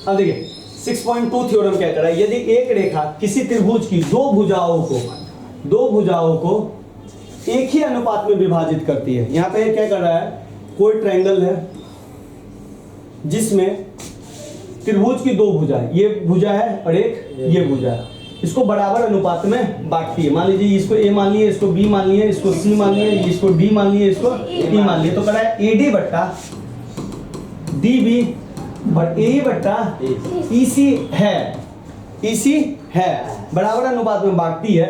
अब देखिए 6.2 थ्योरम क्या कर रहा है, यदि एक रेखा किसी त्रिभुज की दो भुजाओं को एक ही अनुपात में विभाजित करती है। यहां पे क्या कर रहा है, कोई ट्रायंगल है जिसमें त्रिभुज की दो भुजा है, ये भुजा है और एक ये भुजा है, इसको बराबर अनुपात में बांटती है। मान लीजिए इसको ए मान लिया, इसको बी मान लिया, इसको सी मान लिया, इसको डी मान लिया, इसको ई मान लिया, तो कर रहा है एडी बट्टा डीबी और ए बट्टा ईसी है बराबर अनुपात में बांटती है,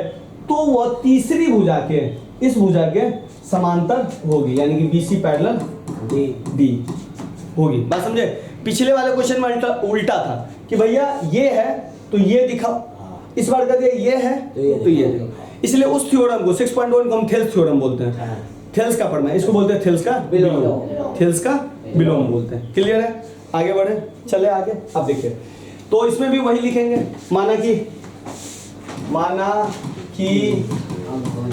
तो वह तीसरी भुजा के इस भुजा के समांतर होगी, यानी कि बीसी पैरेलल डी होगी। बात समझे? पिछले वाले क्वेश्चन में उल्टा था कि भैया ये है तो ये दिखाओ, इस बार कर दिया ये है तो ये दिखाओ। इसलिए उस थ्योरम को 6.1 को हम थेल्स थ्योरम बोलते हैं। थेल्स का पढ़ना, इसको बोलते हैं थेल्स का विलोम बोलते हैं। क्लियर है? आगे बढ़े, चले आगे। अब देखिए, तो इसमें भी वही लिखेंगे, माना कि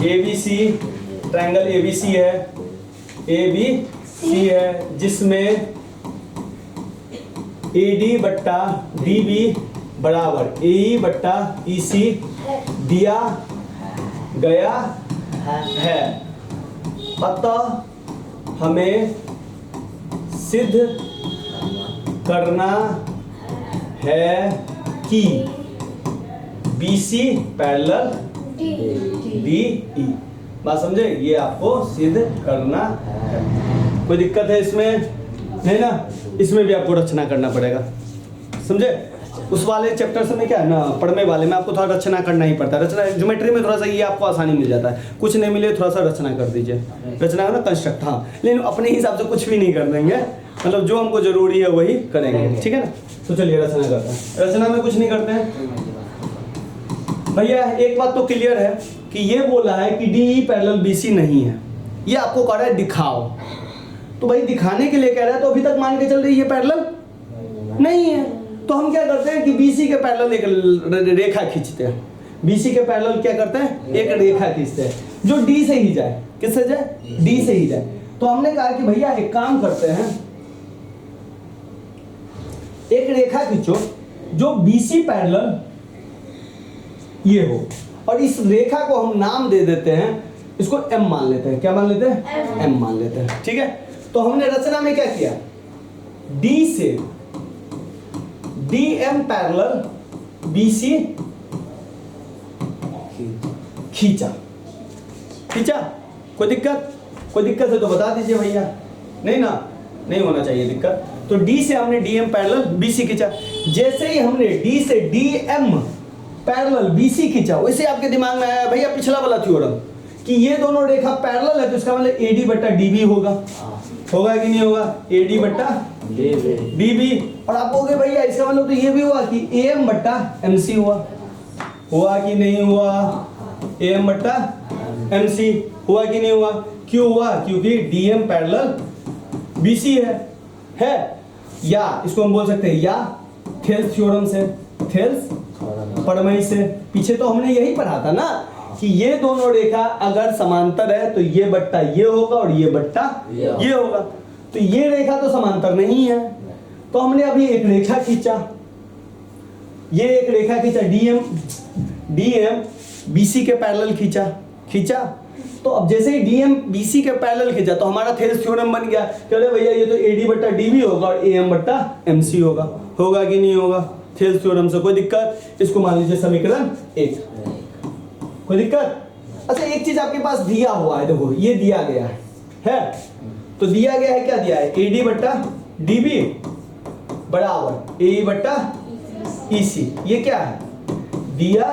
ABC ट्रायंगल ABC है जिसमें AD बट्टा DB बराबर AE बट्टा EC दिया गया है। अतः हमें सिद्ध करना है कि BC पैरेलल DE। बात समझे? ये आपको सिद्ध करना है। कोई दिक्कत है इसमें? नहीं ना? इसमें भी आपको रचना करना पड़ेगा, समझे? उस वाले चैप्टर से में क्या है ना, पढ़ने वाले में आपको थोड़ा रचना करना ही पड़ता है। रचना ज्योमेट्री में थोड़ा सा ये आपको आसानी मिल जाता है, कुछ नहीं मिले थोड़ा सा रचना कर दीजिए, रचना ना कंस्ट्रक्ट। हाँ, लेकिन अपने हिसाब से कुछ भी नहीं कर देंगे, मतलब जो हमको जरूरी है वही करेंगे, ठीक है ना? तो चलिए रचना करते हैं। रचना में कुछ नहीं करते हैं भैया। एक बात तो क्लियर है कि ये बोला है कि DE पैरेलल BC नहीं है, ये आपको कह रहा है दिखाओ। तो भाई दिखाने के लिए कह रहा है, तो अभी तक मान के चल रही है पैरेलल नहीं है, तो हम क्या करते हैं कि BC के पैरेलल एक रेखा खींचते हैं। BC के पैरेलल क्या करते हैं? एक रेखा खींचते हैं जो D से ही जाए। किससे जाए? D से ही जाए। तो हमने कहा कि भैया एक काम करते हैं, एक रेखा खींचो जो BC पैरेलल ये हो, और इस रेखा को हम नाम दे देते हैं, इसको M मान लेते हैं। क्या मान लेते हैं? M मान लेते हैं, ठीक है? तो हमने रचना में क्या किया, D से DM पैरेलल BC खींचा। कोई दिक्कत है तो बता दीजिए भैया। नहीं ना, नहीं होना चाहिए दिक्कत। तो D से हमने DM पैरेलल BC खींचा। जैसे ही हमने D से DM पैरेलल BC खींचा, वैसे आपके दिमाग में आया भैया पिछला वाला थ्योरम कि ये दोनों रेखा पैरेलल है, तो इसका मतलब AD बट्टा DB होगा कि नहीं होगा? AD बट्टा DB। और आप कहोगे भैया इसका मतलब तो ये भी हुआ कि AM बट्टा MC हुआ कि नहीं हुआ? AM बट्टा MC हुआ कि नहीं हुआ? क्यों हुआ? क्योंकि DM पैरेलल BC है। या इसको हम बोल सकते हैं या थेल्स थ्योरम से, थेल्स प्रमेय से। पीछे तो हमने यही पढ़ा था ना कि ये दोनों रेखा अगर समांतर है तो ये बट्टा ये होगा और ये बट्टा ये होगा। तो ये रेखा तो समांतर नहीं है, तो हमने अभी एक रेखा खींचा, ये एक रेखा खींचा DM BC के पैरेलल खींचा। तो अब जैसे ही DM BC के पैरेलल खींचा तो हमारा थेल्स थ्योरम बन गया। चलो भैया ये तो AD बट्टा DB होगा और AM बट्टा MC होगा कि नहीं होगा? थेल्स थ्योरम से। कोई दिक्कत? इसको मान लीजिए समीकरण 1। कोई दिक्कत? अच्छा, एक चीज आपके पास दिया हुआ है, देखो ये दिया गया है तो दिया गया है, क्या दिया है? AD बट्टा DB बराबर AE बट्टा EC। ये क्या है? दिया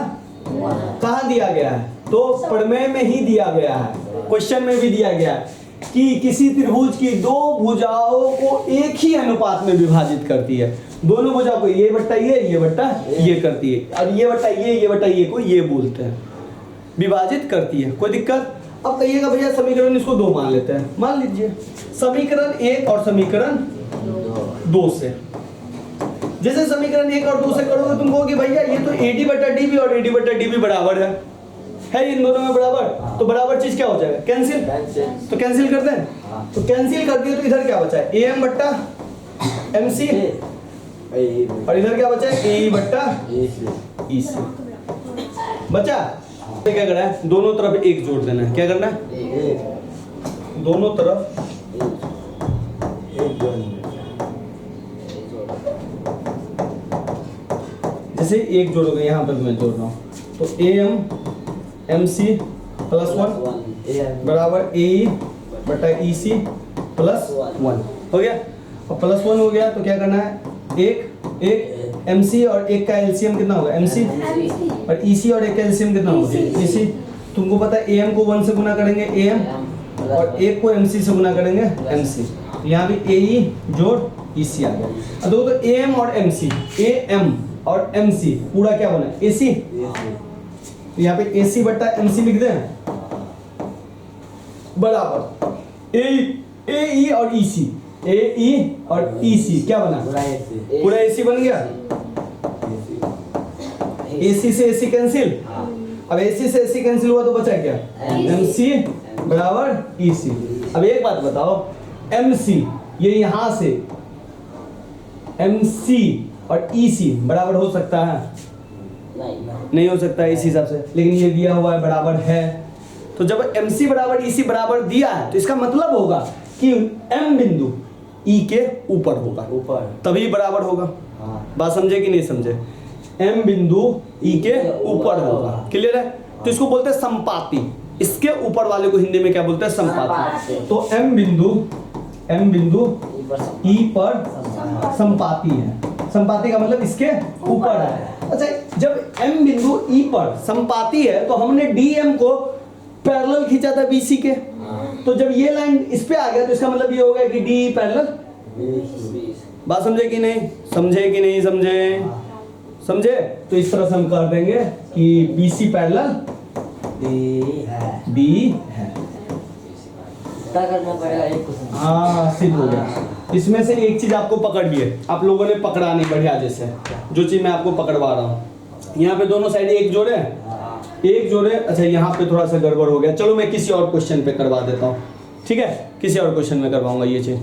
कहाँ दिया गया है? तो प्रमेय में ही दिया गया है, क्वेश्चन में भी दिया गया है कि किसी त्रिभुज की दो भुजाओं को एक ही अनुपात में विभाजित करती है। दोनों भुजाओं को ये बट्टा ये करती है, और ये बट्टा ये को ये बोलते हैं, विभाजित करती है। कोई दिक्कत? अब कहिएगा भैया समीकरण इसको 2 मान लेते हैं। मान लीजिए समीकरण 1 और समीकरण 2 से। जैसे समीकरण 1 और 2 से करोगे तुम कहोगे भैया ये तो AD बट्टा DB और AD बट्टा DB बराबर है इन दोनों में बराबर, तो बराबर चीज क्या हो जाएगा? कैंसिल। तो कैंसिल करते हैं, तो कैंसिल कर दिए तो इधर क्या बचा है? AM बट्टा MC और इधर क्या बचा है, ए बट्टा ई सी बचा। तो क्या करना है, दोनों तरफ एक जोड़ देना है। क्या करना है, दोनों तरफ जैसे एक जोड़ोगे, यहाँ पर मैं जोड़ रहा हूँ, तो A M M C plus 1 बराबर ए ई बटा ई सी प्लस 1 हो गया। और प्लस 1 हो गया तो क्या करना है, एक एक एम सी और एक का एलसीएम कितना होगा, एम सी, और ई सी और एक का एलसीएम कितना होगा, ई सी। तुमको पता है ए एम को 1 से गुना करेंगे ए एम, और एक को एम सी से गुना करेंगे एम सी। यहाँ भी ए ई जोड़ ई सी आ गया। अब देखो तो ए एम और एम सी, ए एम और एम सी पूरा क्या बना, ए सी। तो यहाँ पे ए सी बट्टा एम सी लिख दें बराबर ए ई और ई सी, ए ई और ई सी क्या बना, पूरा ए सी बन गया। ए सी से ए सी कैंसिल, अब ए सी से ए सी कैंसिल हुआ तो बचा क्या, एम सी बराबर ई सी। अब एक बात बताओ, एम सी ये यहां से एम सी और ई सी बराबर हो सकता है, नहीं हो सकता है इस हिसाब से, लेकिन ये दिया हुआ है बराबर है। तो जब एम सी बराबर ई सी बराबर दिया है तो इसका मतलब होगा कि एम बिंदु ई के ऊपर होगा, तभी बराबर होगा। बात समझे कि नहीं समझे, एम बिंदु ई के ऊपर होगा, क्लियर है। तो इसको बोलते हैं संपाती, इसके ऊपर वाले को हिंदी में क्या बोलते हैं, संपाती। तो एम बिंदु ई पर संपाती है, संपाती का मतलब इसके ऊपर है। अच्छा, जब एम बिंदु ई पर संपाती है तो हमने डी एम को पैरेलल खींचा था बीसी के, तो जब ये लाइन इस पे आ गया तो इसका मतलब ये हो गया कि डी पैरेलल। बात समझे कि नहीं समझे, कि नहीं समझे, समझे। तो इस तरह से हम कर देंगे कि बीसी पैरेलल डी है। करना पड़ेगा एक क्वेश्चन। हाँ सिद्ध हो गया। इसमें से एक चीज आपको पकड़ लिए, आप लोगों ने पकड़ा नहीं बढ़िया, जैसे जो चीज मैं आपको पकड़वा रहा हूँ, यहाँ पे दोनों साइड एक जोड़े, एक जोड़े। अच्छा यहाँ पे थोड़ा सा गड़बड़ हो गया, चलो मैं किसी और क्वेश्चन पे करवा देता हूँ, ठीक है, किसी और क्वेश्चन में करवाऊंगा ये चीज।